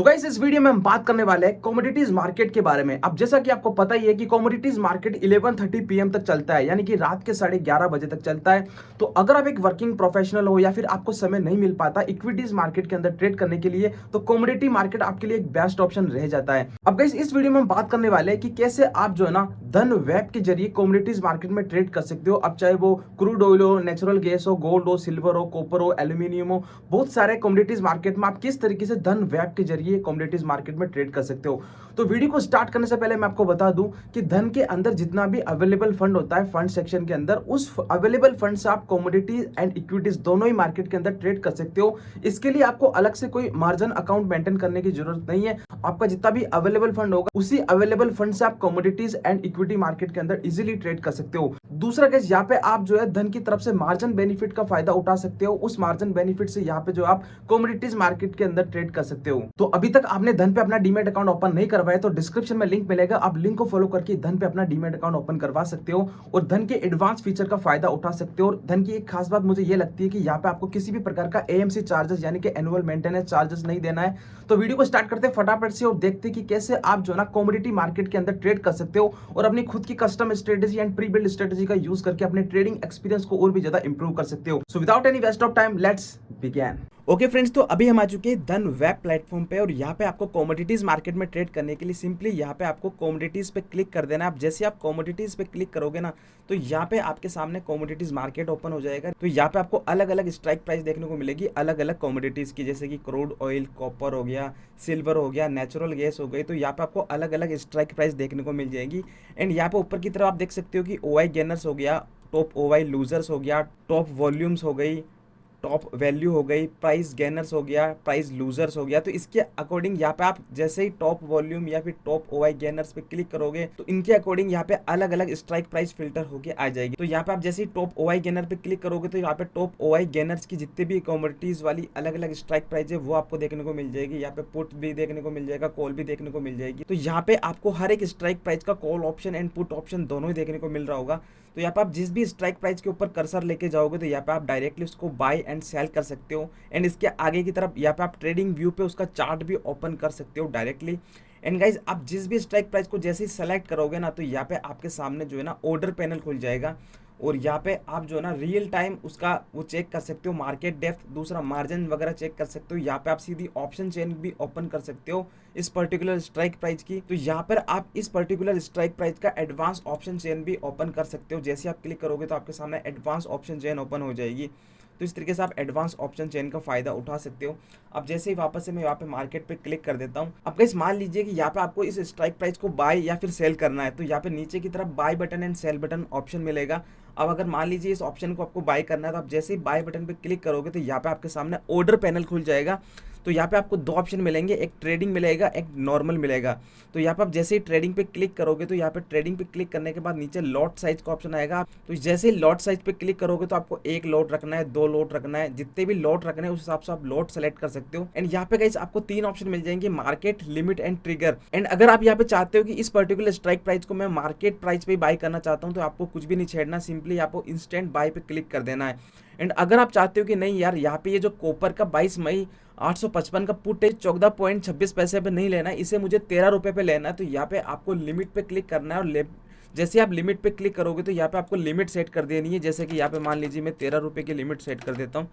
So guys इस video में हम बात करने वाले हैं कमोडिटीज मार्केट के बारे में। अब जैसा कि आपको पता ही है कि कमोडिटीज मार्केट 11:30 PM तक चलता है, यानी कि रात के 11:30 बजे तक चलता है। तो अगर आप एक वर्किंग प्रोफेशनल हो या फिर आपको समय नहीं मिल पाता इक्विटीज मार्केट के अंदर ट्रेड करने के लिए, तो कमोडिटी मार्केट आपके लिए एक बेस्ट ऑप्शन रह जाता है। अब गाइस इस वीडियो में हम बात करने वाले हैं कि कैसे आप जो है ना धन वेब के जरिए कमोडिटीज मार्केट में ट्रेड कर सकते हो। अब चाहे वो क्रूड ऑयल हो, नेचुरल गैस हो, गोल्ड हो, सिल्वर हो, कॉपर हो, एल्यूमिनियम हो, बहुत सारे कमोडिटीज मार्केट में आप किस तरीके से धन वेब के जरिए कमोडिटीज मार्केट में ट्रेड कर सकते हो। तो वीडियो को स्टार्ट करने से पहले मैं आपको बता दूं कि धन के अंदर जितना भी अवेलेबल फंड होता है फंड सेक्शन के अंदर, उस अवेलेबल फंड से आप कमोडिटीज एंड इक्विटीज दोनों ही मार्केट के अंदर ट्रेड कर सकते हो। इसके लिए आपको अलग से कोई मार्जिन अकाउंट मेंटेन करने की जरूरत नहीं है। आपका जितना भी अवेलेबल फंड होगा उसी अवेलेबल फंड से आप कमोडिटीज एंड इक्विटी मार्केट के अंदर इजीली ट्रेड कर सकते हो। दूसरा केस, यहाँ पे आप जो है धन की तरफ से मार्जिन बेनिफिट का फायदा उठा सकते हो। उस मार्जिन बेनिफिट से यहाँ पे जो आप कमोडिटीज मार्केट के अंदर ट्रेड कर सकते हो। तो अभी तक आपने धन पे अपना डीमैट अकाउंट ओपन नहीं करवाया तो डिस्क्रिप्शन में लिंक मिलेगा, आप लिंक को फॉलो करके धन पे अपना डीमैट अकाउंट ओपन करवा सकते हो और धन के एडवांस फीचर का फायदा उठा सकते हो। और धन की एक खास बात मुझे ये लगती है कि यहाँ पे आपको किसी भी प्रकार का एएमसी चार्जेस यानी कि एनुअल मेंटेनेंस चार्जेस नहीं देना है। तो वीडियो को स्टार्ट करते हैं फटाफट से और देखते हैं कि कैसे आप जो ना कमोडिटी मार्केट के अंदर ट्रेड कर सकते हो और अपनी खुद की custom strategy and pre build strategy का यूज करके अपने ट्रेडिंग एक्सपीरियंस को और भी ज्यादा इंप्रूव कर सकते हो। So without any waste of time let's begin. Okay friends, तो अभी हम आ चुके हैं धन वेब प्लेटफॉर्म पे और यहाँ पे आपको कमोडिटीज मार्केट में ट्रेड करने के लिए सिंपली यहाँ पे आपको कमोडिटीज पे क्लिक कर देना है। आप जैसे आप कमोडिटीज पे क्लिक करोगे ना तो यहाँ पे आपके सामने कमोडिटीज मार्केट ओपन हो जाएगा। तो यहाँ पे आपको अलग अलग स्ट्राइक प्राइस देखने को मिलेगी अलग अलग कमोडिटीज की, जैसे कि क्रूड ऑयल, कॉपर हो गया, सिल्वर हो गया, नेचुरल गैस हो गई। तो यहाँ पे आपको अलग अलग स्ट्राइक प्राइस देखने को मिल जाएगी। एंड यहाँ पे ऊपर की तरफ आप देख सकते हो कि ओआई गेनर्स हो गया, टॉप ओआई लूजर्स हो गया, टॉप वॉल्यूम्स हो गई, टॉप वैल्यू हो गई, प्राइस गेनर्स हो गया, प्राइस लूजर्स हो गया। तो इसके अकॉर्डिंग यहाँ पे आप जैसे ही टॉप वॉल्यूम या फिर टॉप ओआई गेनर्स पे क्लिक करोगे तो इनके अकॉर्डिंग यहाँ पे अलग अलग स्ट्राइक प्राइस फिल्टर होके आ जाएगी। तो यहाँ पे आप जैसे ही टॉप ओआई गेनर पे क्लिक करोगे तो यहाँ पे टॉप ओआई गेनर्स की जितने भी कमोडिटीज वाली अलग अलग स्ट्राइक प्राइस है वो आपको देखने को मिल जाएगी। यहाँ पे पुट भी देखने को मिल जाएगा, कॉल भी देखने को मिल जाएगी। तो यहाँ पे आपको हर एक स्ट्राइक प्राइस का call option and put option दोनों ही देखने को मिल रहा होगा। तो यहाँ पे आप जिस भी स्ट्राइक प्राइस के ऊपर कर्सर लेके जाओगे तो यहाँ पे आप डायरेक्टली उसको बाय एंड सेल कर सकते हो। एंड इसके आगे की तरफ यहाँ पे आप ट्रेडिंग व्यू पे उसका चार्ट भी ओपन कर सकते हो डायरेक्टली। एंड गाइज आप जिस भी स्ट्राइक प्राइस को जैसे ही सेलेक्ट करोगे ना तो यहाँ पे आपके सामने जो है ना ऑर्डर पैनल खुल जाएगा और यहाँ पे आप जो है ना रियल टाइम उसका वो चेक कर सकते हो, मार्केट डेप्थ, दूसरा मार्जिन वगैरह चेक कर सकते हो। यहाँ पे आप सीधी ऑप्शन चेन भी ओपन कर सकते हो इस पर्टिकुलर स्ट्राइक प्राइस की। तो यहाँ पर आप इस पर्टिकुलर स्ट्राइक प्राइस का एडवांस ऑप्शन चेन भी ओपन कर सकते हो। जैसे आप क्लिक करोगे तो आपके सामने एडवांस ऑप्शन चेन ओपन हो जाएगी। तो इस तरीके से आप एडवांस ऑप्शन चेन का फायदा उठा सकते हो। अब जैसे ही वापस से मैं यहाँ पे मार्केट पे क्लिक कर देता हूँ। अब गाइस मान लीजिए कि यहाँ पे आपको इस स्ट्राइक प्राइस को बाय या फिर सेल करना है तो यहाँ पे नीचे की तरफ buy button and sell button option मिलेगा। अब अगर मान लीजिए इस ऑप्शन को आपको बाय करना है तो आप जैसे ही बाय बटन पे क्लिक करोगे तो यहाँ पे आपके सामने ऑर्डर पैनल खुल जाएगा। तो यहाँ पे आपको दो ऑप्शन मिलेंगे, एक ट्रेडिंग मिलेगा, एक नॉर्मल मिलेगा। तो यहाँ पे आप जैसे ही ट्रेडिंग पे क्लिक करोगे तो यहाँ पे ट्रेडिंग पे क्लिक करने के बाद नीचे लॉट साइज का ऑप्शन आएगा। तो जैसे ही लॉट साइज पे क्लिक करोगे तो आपको एक लॉट रखना है, दो लॉट रखना है, जितने भी लॉट रखने हैं उस हिसाब से आप लॉट सेलेक्ट कर सकते हो। एंड यहाँ पे गाइस आपको तीन ऑप्शन मिल जाएंगे, market, limit and trigger. And अगर आप यहाँ पे चाहते हो कि इस पर्टिकुलर स्ट्राइक प्राइस को मैं मार्केट प्राइस पे बाय करना चाहता हूँ तो आपको कुछ भी नहीं छेड़ना, सिंपली आपको इंस्टेंट बाय पे क्लिक कर देना है। एंड अगर आप चाहते हो कि नहीं यार यहाँ पे ये जो कॉपर का 22 मई 855 का पुट है 14.26 पैसे पे नहीं लेना है, इसे मुझे 13 रुपये पे लेना है, तो यहाँ पे आपको लिमिट पे क्लिक करना है। और जैसे आप लिमिट पे क्लिक करोगे तो यहाँ पे आपको लिमिट सेट कर देनी है। जैसे कि यहाँ पे मान लीजिए मैं 13 रुपये की लिमिट सेट कर देता हूँ।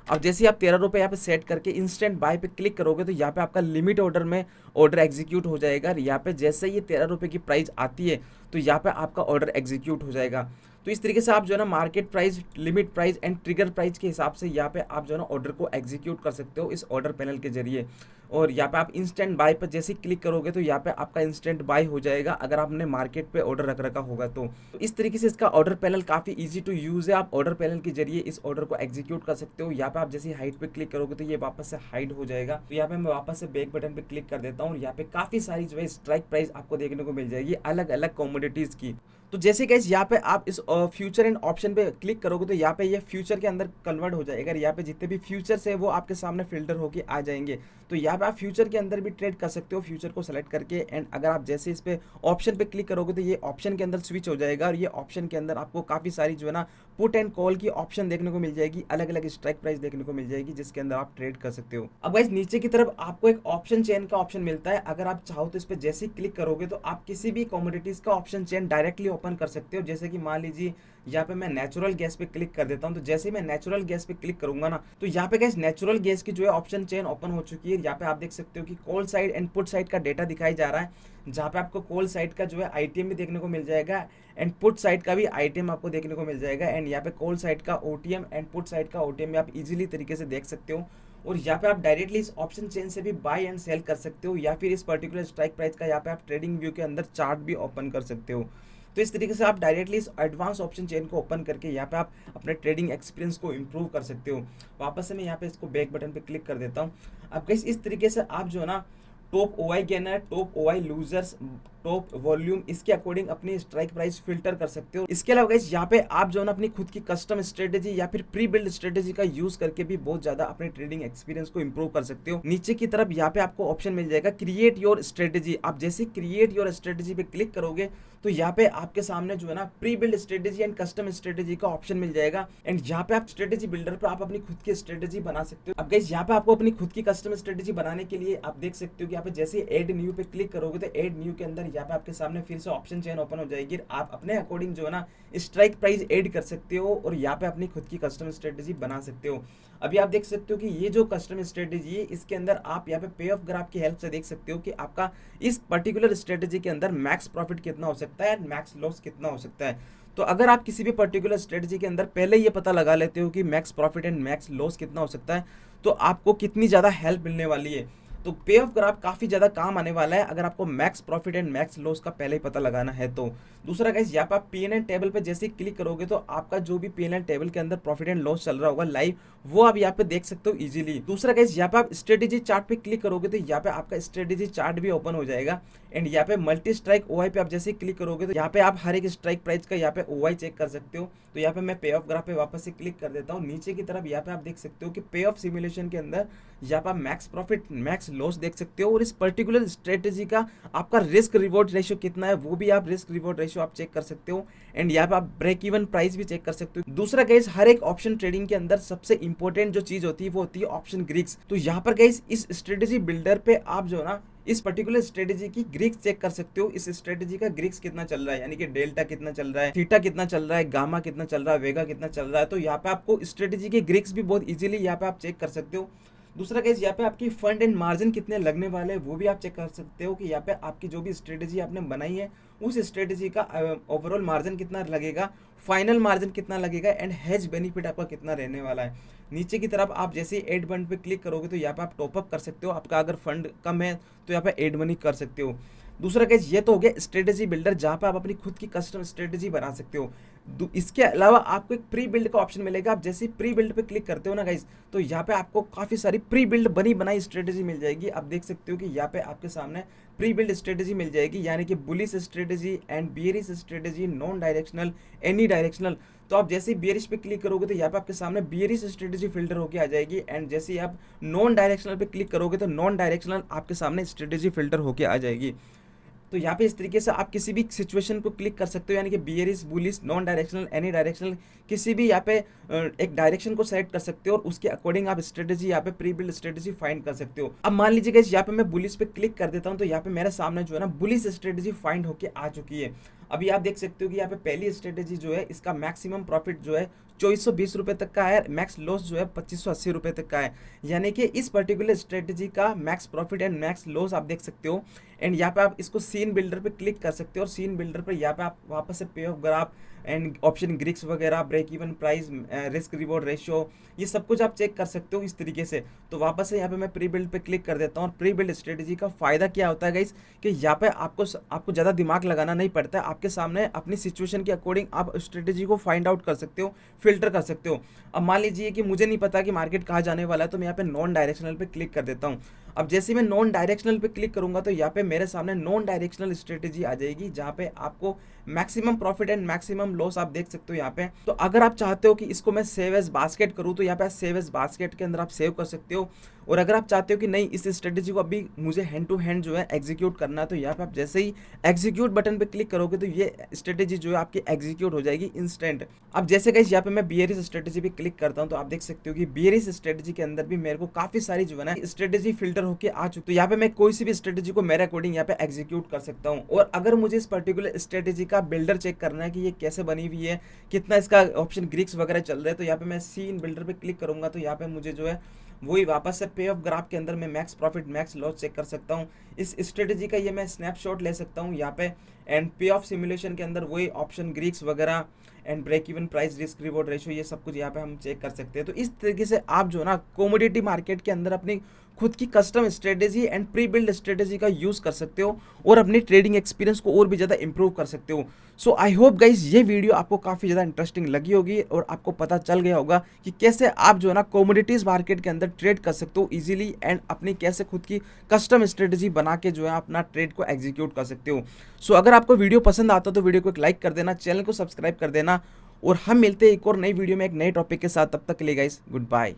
अब जैसे ही आप 13 रुपये यहाँ पे सेट करके इंस्टेंट बाय पे क्लिक करोगे तो यहाँ पे आपका लिमिट ऑर्डर में ऑर्डर एग्जीक्यूट हो जाएगा। यहाँ पे जैसे ही ये 13 रुपये की प्राइस आती है तो यहाँ पे आपका ऑर्डर एग्जीक्यूट हो जाएगा। तो इस तरीके से आप जो है ना market price, limit price and trigger price के हिसाब से यहाँ पे आप जो है ना ऑर्डर को एग्जीक्यूट कर सकते हो इस ऑर्डर पैनल के जरिए। और यहाँ पे आप इंस्टेंट बाय पर जैसे ही क्लिक करोगे तो यहाँ पे आपका इंस्टेंट बाय हो जाएगा अगर आपने मार्केट पे ऑर्डर रख रखा होगा तो इस तरीके से इसका ऑर्डर पैनल काफ़ी इजी टू यूज़ है। आप ऑर्डर पैनल के जरिए इस ऑर्डर को एग्जीक्यूट कर सकते हो। यहाँ पे आप जैसे हाइड पे क्लिक करोगे तो ये वापस से हाइड हो जाएगा। तो यहाँ पे मैं वापस से बैक बटन पे क्लिक कर देता हूँ। यहाँ पे काफ़ी सारी जो है स्ट्राइक प्राइस आपको देखने को मिल जाएगी अलग अलग कमोडिटीज़ की। तो जैसे गाइस यहाँ पे आप इस फ्यूचर एंड ऑप्शन पे क्लिक करोगे तो यहाँ पे ये फ्यूचर के अंदर कन्वर्ट हो जाएगा। यहाँ पे जितने भी फ्यूचर्स है वो आपके सामने फिल्टर होके आ जाएंगे। तो यहाँ पे आप फ्यूचर के अंदर भी ट्रेड कर सकते हो फ्यूचर को सेलेक्ट करके। एंड अगर आप जैसे इस पे ऑप्शन पे क्लिक करोगे तो ये ऑप्शन के अंदर स्विच हो जाएगा और ये ऑप्शन के अंदर आपको काफ़ी सारी जो है ना पुट एंड कॉल की ऑप्शन देखने को मिल जाएगी, अलग अलग स्ट्राइक प्राइस देखने को मिल जाएगी जिसके अंदर आप ट्रेड कर सकते हो। अब गाइस नीचे की तरफ आपको एक ऑप्शन चेन का ऑप्शन मिलता है, अगर आप चाहो तो इस पर जैसे ही क्लिक करोगे तो आप किसी भी कमोडिटीज का ऑप्शन चेन डायरेक्टली ओपन कर सकते हो। जैसे कि मान लीजिए यहाँ पे मैं नेचुरल गैस पे क्लिक कर देता हूँ, तो जैसे ही मैं नेचुरल गैस पे क्लिक करूंगा ना, तो यहाँ पे गाइस नेचुरल गैस की जो है ऑप्शन चेन ओपन हो चुकी है। यहाँ पे आप देख सकते हो कि call side and put side का डेटा दिखाई जा रहा है, जहाँ पे आपको कॉल साइड का जो है आईटीएम भी देखने को मिल जाएगा एंड पुट साइड का भी आईटीएम आपको देखने को मिल जाएगा। एंड यहाँ पे कॉल साइड का ओटीएम एंड पुट साइड का ओटीएम भी आप इजीली तरीके से देख सकते हो। और यहाँ पे आप डायरेक्टली इस ऑप्शन चेन से भी बाय एंड सेल कर सकते हो, या फिर इस पर्टिकुलर स्ट्राइक प्राइस का यहाँ पे आप ट्रेडिंग व्यू के अंदर चार्ट भी ओपन कर सकते हो। तो इस तरीके से आप डायरेक्टली इस एडवांस ऑप्शन चेन को ओपन करके यहाँ पे आप अपने ट्रेडिंग एक्सपीरियंस को इंप्रूव कर सकते हो। वापस से मैं यहाँ पे इसको बैक बटन पे क्लिक कर देता हूँ। अब गाइस इस तरीके से आप जो है ना top OI gainer, top OI losers, top volume, इसके अकॉर्डिंग अपनी स्ट्राइक प्राइस फिल्टर कर सकते हो। इसके अलावा गाइस यहाँ पे आप जो है ना अपनी खुद की कस्टम स्ट्रेटेजी या फिर प्री बिल्ड स्ट्रेटेजी का यूज करके भी बहुत ज्यादा अपने ट्रेडिंग एक्सपीरियंस को इंप्रूव कर सकते हो। नीचे की तरफ यहाँ पे आपको ऑप्शन मिल जाएगा क्रिएट योर स्ट्रेटेजी। आप जैसे क्रिएट योर स्ट्रेटेजी पे क्लिक करोगे तो यहाँ पे आपके सामने जो है ना pre build strategy and custom strategy का ऑप्शन मिल जाएगा। एंड यहाँ पे आप स्ट्रेटेजी बिल्डर पे आप अपनी खुद की स्ट्रेटेजी बना सकते हो। अब गाइस यहाँ पे आपको अपनी खुद की कस्टम स्ट्रेटेजी बनाने के लिए आप देख सकते हो कि यहाँ पे जैसे एड न्यू पे क्लिक करोगे तो एड न्यू के अंदर यहाँ पे आपके सामने फिर से ऑप्शन चेन ओपन हो जाएगी। आप अपने अकॉर्डिंग जो है ना स्ट्राइक प्राइस ऐड कर सकते हो और यहाँ पे अपनी खुद की कस्टम स्ट्रेटेजी बना सकते हो। अभी आप देख सकते हो कि ये जो कस्टम स्ट्रेटेजी है इसके अंदर आप यहाँ पे पे ऑफ ग्राफ की हेल्प से देख सकते हो कि आपका इस पर्टिकुलर स्ट्रेटेजी के अंदर मैक्स प्रॉफिट कितना हो सकता है, मैक्स लॉस कितना हो सकता है। तो अगर आप किसी भी पर्टिकुलर स्ट्रेटेजी के अंदर पहले ये पता लगा लेते हो कि max profit and max loss कितना हो सकता है, तो आपको कितनी ज़्यादा हेल्प मिलने वाली है। तो पे ऑफ ग्राफ काफ़ी ज़्यादा काम आने वाला है अगर आपको max profit and max loss का पहले ही पता लगाना है। तो दूसरा गाइस यहाँ पे आप पीएनएल टेबल पे जैसे ही क्लिक करोगे तो आपका जो भी पीएनएल टेबल के अंदर प्रॉफिट एंड लॉस चल रहा होगा लाइव, वो आप यहाँ पे देख सकते हो इजीली। दूसरा गाइस यहाँ पे आप स्ट्रेटेजी चार्ट पे क्लिक करोगे तो यहाँ पे आपका स्ट्रेटेजी चार्ट भी ओपन हो जाएगा। एंड यहाँ पे मल्टी स्ट्राइक ओआई पे आप जैसे ही क्लिक करोगे तो यहाँ पे आप हर एक स्ट्राइक प्राइस का यहाँ पे ओआई चेक कर सकते हो। तो यहाँ पे मैं पे ऑफ ग्राफ पे वापस से क्लिक कर देता हूँ। नीचे की तरफ यहाँ पे आप देख सकते हो कि पे ऑफ सिमुलेशन के अंदर यहाँ पे आप मैक्स प्रॉफिट मैक्स लॉस देख सकते हो और इस पर्टिकुलर स्ट्रेटेजी का आपका रिस्क रिवॉर्ड रेशियो कितना है वो भी आप रिस्क रिवॉर्ड रेशियो आप चेक कर सकते हो। एंड यहाँ पे आप ब्रेक इवन प्राइस भी चेक कर सकते हो। दूसरा गाइस हर एक ऑप्शन ट्रेडिंग के अंदर सबसे इंपॉर्टेंट जो चीज होती है वो होती है ऑप्शन ग्रीक्स। तो यहाँ पर गाइस इस स्ट्रेटेजी बिल्डर पे आप जो ना इस पर्टिकुलर स्ट्रेटेजी की ग्रीक्स चेक कर सकते हो। इस स्ट्रेटेजी का ग्रीक्स कितना चल रहा है, यानी कि डेल्टा कितना चल रहा है, थीटा कितना चल रहा है, गामा कितना चल रहा है, वेगा कितना चल रहा है। तो यहाँ पे आपको स्ट्रेटेजी के ग्रीक्स भी बहुत इजीली यहाँ पे आप चेक कर सकते हो। दूसरा केस यहाँ पे आपकी फंड एंड मार्जिन कितने लगने वाले हैं वो भी आप चेक कर सकते हो कि यहाँ पे आपकी जो भी स्ट्रेटेजी आपने बनाई है उस स्ट्रेटेजी का ओवरऑल मार्जिन कितना लगेगा, फाइनल मार्जिन कितना लगेगा एंड हेज बेनिफिट आपका कितना रहने वाला है। नीचे की तरफ आप जैसे ही एड फंड पे क्लिक करोगे तो यहाँ पे आप टॉपअप कर सकते हो। आपका अगर फंड कम है तो यहाँ पे एड मनी कर सकते हो। दूसरा केस ये तो हो गया स्ट्रेटेजी बिल्डर जहाँ पे आप अपनी खुद की कस्टम स्ट्रेटेजी बना सकते हो। इसके अलावा आपको एक प्री बिल्ड का ऑप्शन मिलेगा। आप जैसे ही प्री बिल्ड पे क्लिक करते हो ना गाइस तो यहाँ पे आपको काफ़ी सारी प्री बिल्ड बनी बनाई स्ट्रेटेजी मिल जाएगी। आप देख सकते हो कि यहाँ पे आपके सामने प्री बिल्ड स्ट्रेटेजी मिल जाएगी, यानी कि bullish strategy and bearish strategy, non directional, any directional. तो आप जैसे ही बियरिश पे क्लिक करोगे तो यहाँ पे आपके सामने बियरिश स्ट्रेटेजी फिल्टर होके आ जाएगी एंड जैसे ही आप नॉन डायरेक्शनल पे क्लिक करोगे तो नॉन डायरेक्शनल आपके सामने स्ट्रेटेजी फिल्टर होके आ जाएगी। तो यहाँ पे इस तरीके से आप किसी भी सिचुएशन को क्लिक कर सकते हो, यानी कि bearish, bullish, non directional, any directional, किसी भी यहाँ पे एक डायरेक्शन को सेलेक्ट कर सकते हो और उसके अकॉर्डिंग आप स्ट्रेटेजी यहाँ पे प्री बिल्ड स्ट्रेटेजी फाइंड कर सकते हो। अब मान लीजिए यहाँ पे मैं बुलिश पे क्लिक कर देता हूँ तो यहाँ पे मेरे सामने जो है ना बुलिश स्ट्रेटेजी फाइंड होके आ चुकी है। अभी आप देख सकते हो कि यहाँ पे पहली स्ट्रेटेजी जो है इसका मैक्सिमम प्रॉफिट जो है 2420 रुपये तक का है, मैक्स लॉस जो है 2580 रुपये तक का है, यानी कि इस पर्टिकुलर स्ट्रेटेजी का max profit and max loss आप देख सकते हो। एंड यहाँ पे आप इसको सीन बिल्डर पे क्लिक कर सकते हो और सीन बिल्डर पे यहाँ पे आप वापस से payoff graph and option greeks वगैरह, break even price, risk reward ratio, ये सब कुछ आप चेक कर सकते हो इस तरीके से। तो वापस से यहाँ पे मैं प्री बिल्ड पे क्लिक कर देता हूँ और प्री बिल्ड स्ट्रेटेजी का फायदा क्या होता है गाइस कि यहाँ पे आपको ज़्यादा दिमाग लगाना नहीं पड़ता है। आपके सामने अपनी सिचुएशन के अकॉर्डिंग आप स्ट्रेटेजी को फाइंड आउट कर सकते हो, फिल्टर कर सकते हो। अब मान लीजिए कि मुझे नहीं पता कि मार्केट कहाँ जाने वाला है तो मैं यहाँ पे नॉन डायरेक्शनल पे क्लिक कर देता हूँ। अब जैसे मैं नॉन डायरेक्शनल पे क्लिक करूंगा तो यहाँ पे मेरे सामने नॉन डायरेक्शनल स्ट्रेटेजी आ जाएगी जहाँ पे आपको maximum profit and maximum loss आप देख सकते हो यहाँ पे। तो अगर आप चाहते हो कि इसको मैं सेव एज बास्केट करूँ तो यहाँ पे सेव एज बास्केट के अंदर आप सेव कर सकते हो और अगर आप चाहते हो कि नहीं इस स्ट्रेटेजी को अभी मुझे हैंड टू हैंड जो है एग्जीक्यूट करना है, तो यहाँ पे आप जैसे ही एग्जीक्यूट बटन पे क्लिक करोगे तो ये स्ट्रेटेजी जो है आपकी एग्जीक्यूट हो जाएगी इंस्टेंट। अब जैसे गाइस यहाँ पे मैं बियरिश स्ट्रेटेजी पे क्लिक करता हूँ तो आप देख सकते हो कि बियरिश स्ट्रेटेजी के अंदर भी मेरे को काफी सारी जो है ना स्ट्रेटेजी फिल्टर होके आ चुकी। तो यहाँ पे मैं कोई सी भी स्ट्रेटेजी को मेरे अकॉर्डिंग यहाँ पे एग्जीक्यूट कर सकता हूँ। और अगर मुझे इस पर्टिकुलर स्ट्रेटेजी का बिल्डर चेक करना है कि ये कैसे बनी हुई है, कितना इसका ऑप्शन ग्रीक्स वगैरह चल रहा है, तो यहाँ पे मैं सी इन बिल्डर पे क्लिक करूंगा तो यहाँ पे मुझे जो है वही वापस से पे ऑफ ग्राफ के अंदर मैं max profit max loss check कर सकता हूँ। इस स्ट्रेटेजी का ये मैं स्नैपशॉट ले सकता हूँ यहाँ पे। एंड पे ऑफ सिमुलेशन के अंदर वही ऑप्शन ग्रीक्स वगैरह and break even price risk reward ratio ये सब कुछ यहाँ पे हम चेक कर सकते हैं। तो इस तरीके से आप जो ना कमोडिटी मार्केट के अंदर अपनी खुद की custom strategy and pre build strategy का यूज़ कर सकते हो और अपनी ट्रेडिंग एक्सपीरियंस को और भी ज़्यादा इंप्रूव कर सकते हो। सो आई होप गाइज ये वीडियो आपको काफ़ी ज़्यादा इंटरेस्टिंग लगी होगी और आपको पता चल गया होगा कि कैसे आप जो है ना कमोडिटीज़ मार्केट के अंदर ट्रेड कर सकते हो इजीली एंड अपनी कैसे खुद की कस्टम स्ट्रेटेजी बना के जो है अपना ट्रेड को एग्जीक्यूट कर सकते हो। सो अगर आपको वीडियो पसंद आता तो वीडियो को एक लाइक कर देना, चैनल को सब्सक्राइब कर देना और हम मिलते हैं एक और नई वीडियो में एक नए टॉपिक के साथ। तब तक के लिए गाइज गुड बाय।